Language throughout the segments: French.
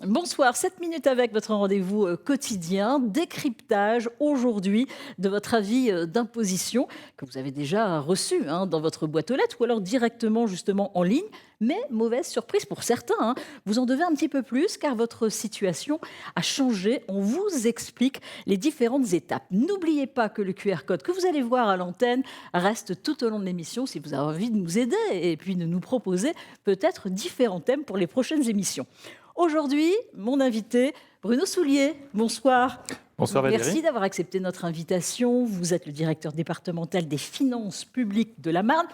Bonsoir, 7 minutes avec votre rendez-vous quotidien, décryptage aujourd'hui de votre avis d'imposition que vous avez déjà reçu dans votre boîte aux lettres ou alors directement justement en ligne. Mais mauvaise surprise pour certains, vous en devez un petit peu plus car votre situation a changé. On vous explique les différentes étapes. N'oubliez pas que le QR code que vous allez voir à l'antenne reste tout au long de l'émission si vous avez envie de nous aider et puis de nous proposer peut-être différents thèmes pour les prochaines émissions. Aujourd'hui, mon invité, Bruno Soulier. Bonsoir. Bonsoir Valérie. Merci d'avoir accepté notre invitation. Vous êtes le directeur départemental des finances publiques de la Marne.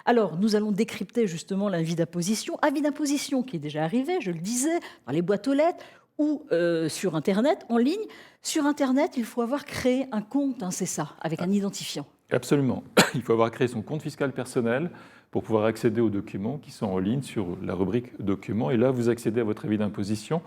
Alors, nous allons décrypter justement l'avis d'imposition. Avis d'imposition qui est déjà arrivé, je le disais, dans les boîtes aux lettres ou sur Internet, en ligne. Sur Internet, il faut avoir créé un compte, c'est ça, avec un identifiant. Absolument. Il faut avoir créé son compte fiscal personnel pour pouvoir accéder aux documents qui sont en ligne sur la rubrique documents. Et là, vous accédez à votre avis d'imposition.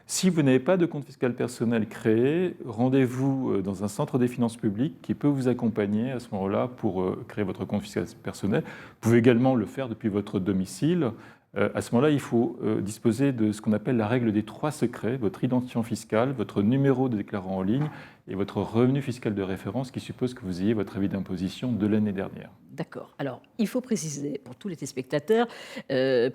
Si vous n'avez pas de compte fiscal personnel créé, rendez-vous dans un centre des finances publiques qui peut vous accompagner à ce moment-là pour créer votre compte fiscal personnel. Vous pouvez également le faire depuis votre domicile. À ce moment-là, il faut disposer de ce qu'on appelle la règle des 3 secrets, votre identifiant fiscal, votre numéro de déclarant en ligne et votre revenu fiscal de référence qui suppose que vous ayez votre avis d'imposition de l'année dernière. D'accord. Alors, il faut préciser pour tous les téléspectateurs,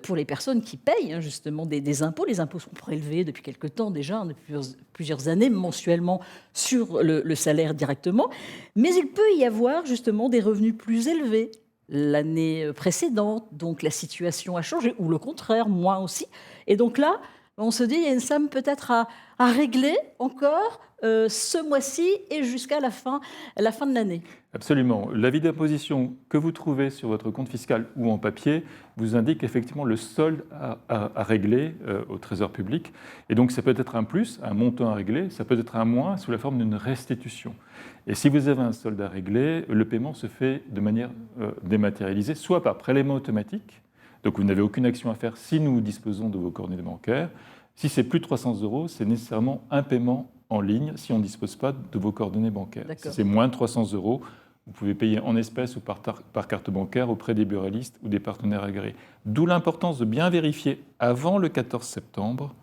pour les personnes qui payent justement des impôts, les impôts sont prélevés depuis quelque temps déjà, depuis plusieurs années, mensuellement sur le salaire directement, mais il peut y avoir justement des revenus plus élevés l'année précédente, donc la situation a changé, ou le contraire, moins aussi. Et donc là, on se dit, il y a une somme peut-être à régler encore ce mois-ci et jusqu'à la fin de l'année. Absolument. L'avis d'imposition que vous trouvez sur votre compte fiscal ou en papier vous indique effectivement le solde à régler au Trésor public. Et donc, ça peut être un plus, un montant à régler, ça peut être un moins sous la forme d'une restitution. Et si vous avez un solde à régler, le paiement se fait de manière dématérialisée, soit par prélèvement automatique, donc vous n'avez aucune action à faire si nous disposons de vos coordonnées bancaires. Si c'est plus de 300 €, c'est nécessairement un paiement en ligne si on ne dispose pas de vos coordonnées bancaires. Si c'est moins de 300 €, vous pouvez payer en espèces ou par carte bancaire auprès des buralistes ou des partenaires agréés. D'où l'importance de bien vérifier avant le 14 septembre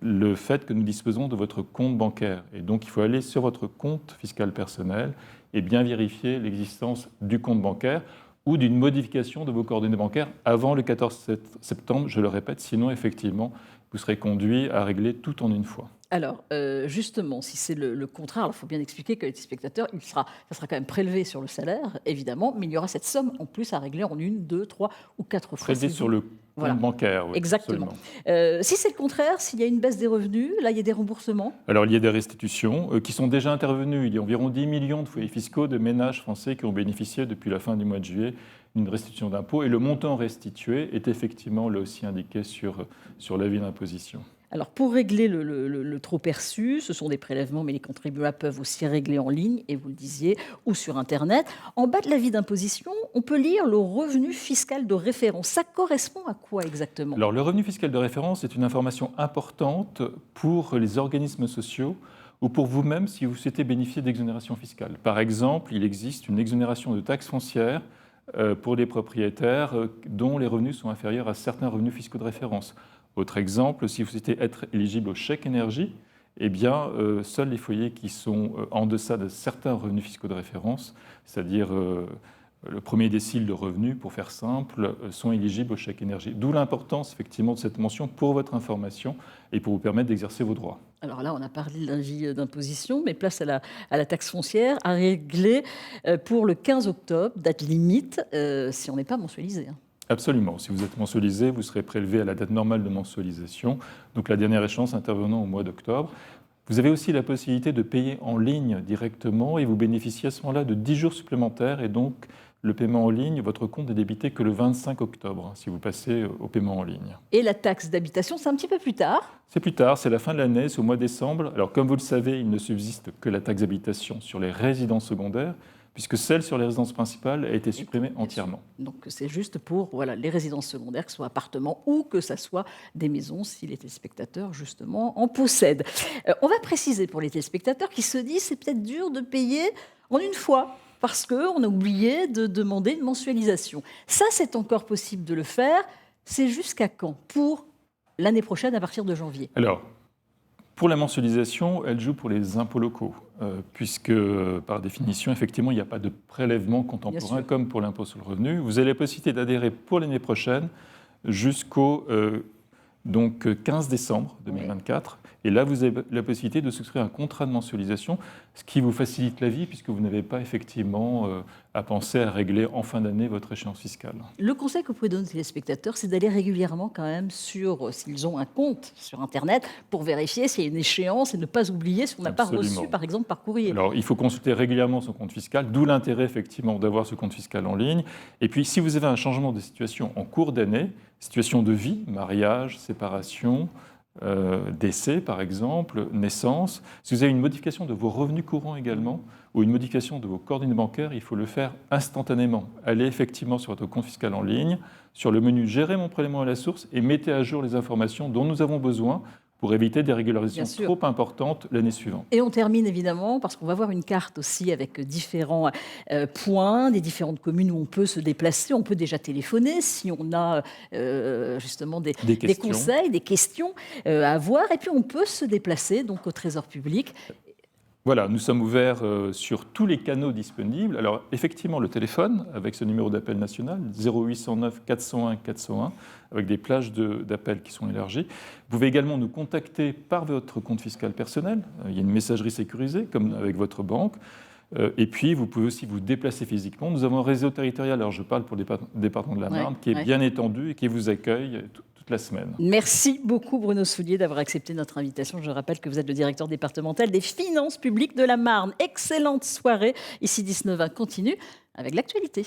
le fait que nous disposons de votre compte bancaire. Et donc, il faut aller sur votre compte fiscal personnel et bien vérifier l'existence du compte bancaire ou d'une modification de vos coordonnées bancaires avant le 14 septembre, je le répète, sinon, effectivement, vous serez conduit à régler tout en une fois. Alors, justement, si c'est le contraire, il faut bien expliquer que les téléspectateurs, ça sera quand même prélevé sur le salaire, évidemment, mais il y aura cette somme en plus à régler en 1, 2, 3 ou 4 fois. Prélevé sur le compte bancaire, oui. Exactement. Si c'est le contraire, s'il y a une baisse des revenus, là, il y a des remboursements. Alors, il y a des restitutions qui sont déjà intervenues. Il y a environ 10 millions de foyers fiscaux, de ménages français qui ont bénéficié depuis la fin du mois de juillet d'une restitution d'impôt. Et le montant restitué est effectivement là aussi indiqué sur l'avis d'imposition. Alors, pour régler le trop perçu, ce sont des prélèvements, mais les contribuables peuvent aussi régler en ligne, et vous le disiez, ou sur Internet. En bas de l'avis d'imposition, on peut lire le revenu fiscal de référence. Ça correspond à quoi exactement ? Alors, le revenu fiscal de référence est une information importante pour les organismes sociaux ou pour vous-même si vous souhaitez bénéficier d'exonération fiscale. Par exemple, il existe une exonération de taxes foncières pour les propriétaires dont les revenus sont inférieurs à certains revenus fiscaux de référence. Autre exemple, si vous souhaitez être éligible au chèque énergie, eh bien, seuls les foyers qui sont en deçà de certains revenus fiscaux de référence, c'est-à-dire le premier décile de revenus, pour faire simple, sont éligibles au chèque énergie. D'où l'importance, effectivement, de cette mention pour votre information et pour vous permettre d'exercer vos droits. Alors là, on a parlé de l'avis d'imposition, mais place à la taxe foncière à régler pour le 15 octobre, date limite, si on n'est pas mensualisé. Absolument. Si vous êtes mensualisé, vous serez prélevé à la date normale de mensualisation, donc la dernière échéance intervenant au mois d'octobre. Vous avez aussi la possibilité de payer en ligne directement et vous bénéficiez à ce moment-là de 10 jours supplémentaires et donc le paiement en ligne, votre compte n'est débité que le 25 octobre si vous passez au paiement en ligne. Et la taxe d'habitation, c'est un petit peu plus tard ? C'est plus tard, c'est la fin de l'année, c'est au mois de décembre. Alors comme vous le savez, il ne subsiste que la taxe d'habitation sur les résidences secondaires, puisque celle sur les résidences principales a été supprimée entièrement. Donc c'est juste pour les résidences secondaires, que ce soit appartements ou que ce soit des maisons, si les téléspectateurs, justement, en possèdent. On va préciser pour les téléspectateurs qui se disent c'est peut-être dur de payer en une fois, parce qu'on a oublié de demander une mensualisation. Ça, c'est encore possible de le faire. C'est jusqu'à quand pour l'année prochaine, à partir de janvier ? Alors, Pour la mensualisation, elle joue pour les impôts locaux, puisque par définition, effectivement, il n'y a pas de prélèvement contemporain comme pour l'impôt sur le revenu. Vous avez la possibilité d'adhérer pour l'année prochaine jusqu'au 15 décembre 2024. Et là, vous avez la possibilité de souscrire un contrat de mensualisation, ce qui vous facilite la vie puisque vous n'avez pas effectivement à penser à régler en fin d'année votre échéance fiscale. Le conseil que vous pouvez donner aux téléspectateurs, c'est d'aller régulièrement quand même sur, s'ils ont un compte sur Internet, pour vérifier s'il y a une échéance et ne pas oublier ce qu'on n'a pas reçu, par exemple, par courrier. Alors, il faut consulter régulièrement son compte fiscal, d'où l'intérêt effectivement d'avoir ce compte fiscal en ligne. Et puis, si vous avez un changement de situation en cours d'année, situation de vie, mariage, séparation, décès par exemple, naissance. Si vous avez une modification de vos revenus courants également, ou une modification de vos coordonnées bancaires, il faut le faire instantanément. Allez effectivement sur votre compte fiscal en ligne, sur le menu « Gérer mon prélèvement à la source » et mettez à jour les informations dont nous avons besoin pour éviter des régularisations trop importantes l'année suivante. Et on termine évidemment, parce qu'on va voir une carte aussi avec différents points, des différentes communes où on peut se déplacer. On peut déjà téléphoner si on a justement des conseils, des questions à avoir. Et puis on peut se déplacer donc au Trésor public. Voilà, nous sommes ouverts sur tous les canaux disponibles. Alors effectivement, le téléphone, avec ce numéro d'appel national, 0809 401 401, avec des plages d'appels qui sont élargies. Vous pouvez également nous contacter par votre compte fiscal personnel. Il y a une messagerie sécurisée, comme avec votre banque. Et puis, vous pouvez aussi vous déplacer physiquement. Nous avons un réseau territorial, alors je parle pour le département de la Marne, qui est bien étendu et qui vous accueille toute la semaine. Merci beaucoup Bruno Soulier d'avoir accepté notre invitation. Je rappelle que vous êtes le directeur départemental des finances publiques de la Marne. Excellente soirée. Ici 19 continue avec l'actualité.